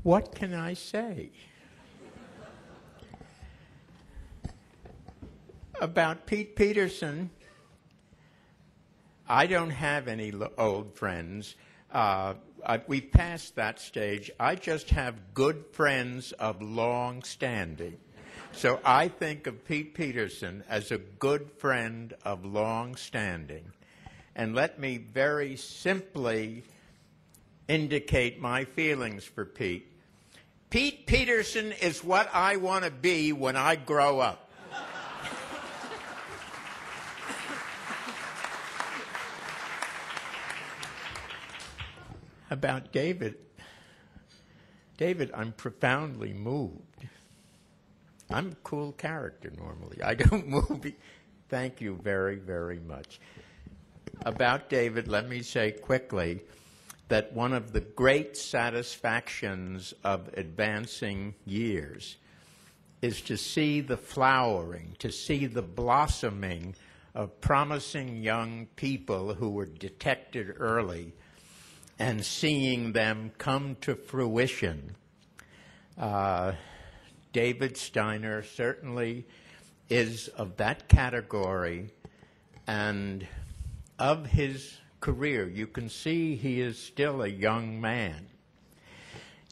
What can I say? About Pete Peterson, I don't have any old friends. We've passed that stage. I just have good friends of long standing. So I think of Pete Peterson as a good friend of long standing. And let me very simply indicate my feelings for Pete. Pete Peterson is what I want to be when I grow up. About David, I'm profoundly moved. I'm a cool character normally. I don't move. Thank you very, very much. About David, let me say quickly that one of the great satisfactions of advancing years is to see the flowering, to see the blossoming of promising young people who were detected early and seeing them come to fruition. David Steiner certainly is of that category, and of his career, you can see he is still a young man.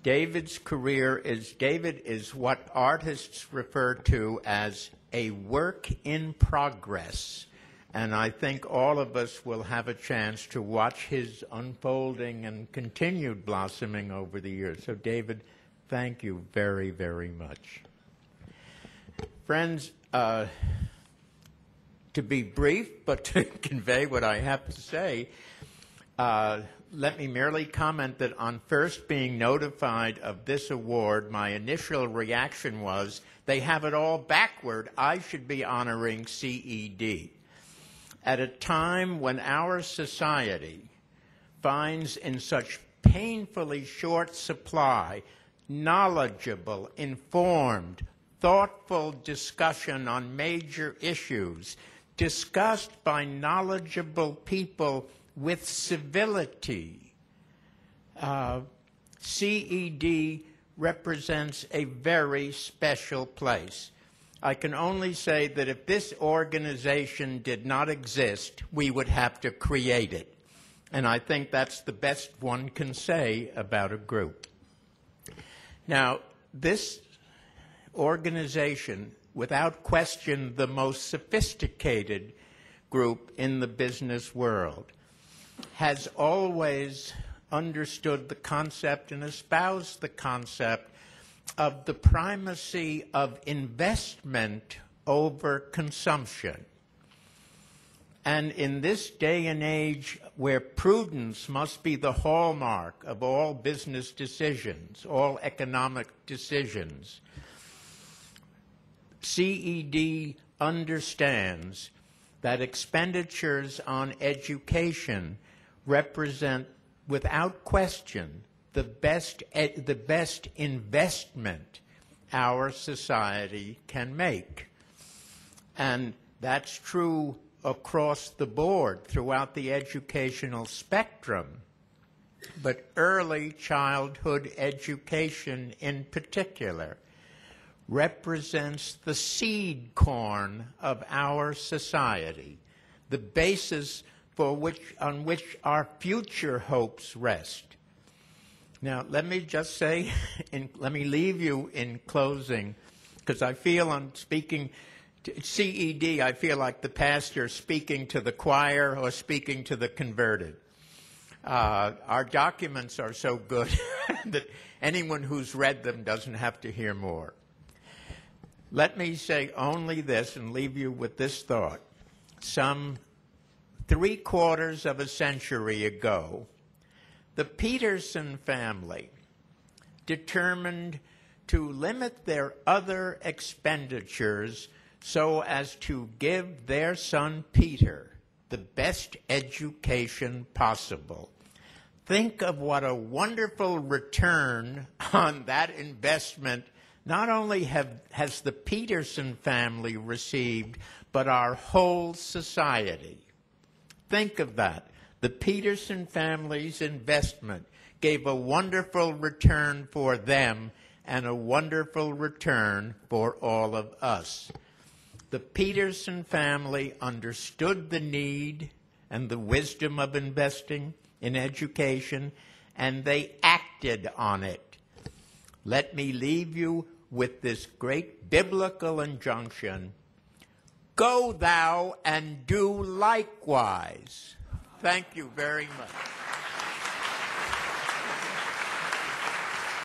David is what artists refer to as a work in progress. And I think all of us will have a chance to watch his unfolding and continued blossoming over the years. So, David, thank you very, very much. Friends, to be brief, but to convey what I have to say, let me merely comment that on first being notified of this award, my initial reaction was, they have it all backward. I should be honoring CED. At a time when our society finds in such painfully short supply knowledgeable, informed, thoughtful discussion on major issues, discussed by knowledgeable people with civility, CED represents a very special place. I can only say that if this organization did not exist, we would have to create it. And I think that's the best one can say about a group. Now, this organization, without question, the most sophisticated group in the business world, has always understood the concept and espoused the concept of the primacy of investment over consumption. And in this day and age where prudence must be the hallmark of all business decisions, all economic decisions, CED understands that expenditures on education represent, without question, the best investment our society can make. And that's true across the board throughout the educational spectrum. But early childhood education in particular represents the seed corn of our society, the basis on which our future hopes rest. Now, let me just say, let me leave you in closing, because I feel I'm speaking to CED, I feel like the pastor speaking to the choir or speaking to the converted. Our documents are so good that anyone who's read them doesn't have to hear more. Let me say only this and leave you with this thought. Some 3/4 of a century ago, the Peterson family determined to limit their other expenditures so as to give their son Peter the best education possible. Think of what a wonderful return on that investment not only has the Peterson family received, but our whole society. Think of that. The Peterson family's investment gave a wonderful return for them and a wonderful return for all of us. The Peterson family understood the need and the wisdom of investing in education, and they acted on it. Let me leave you with this great biblical injunction: go thou and do likewise. Thank you very much.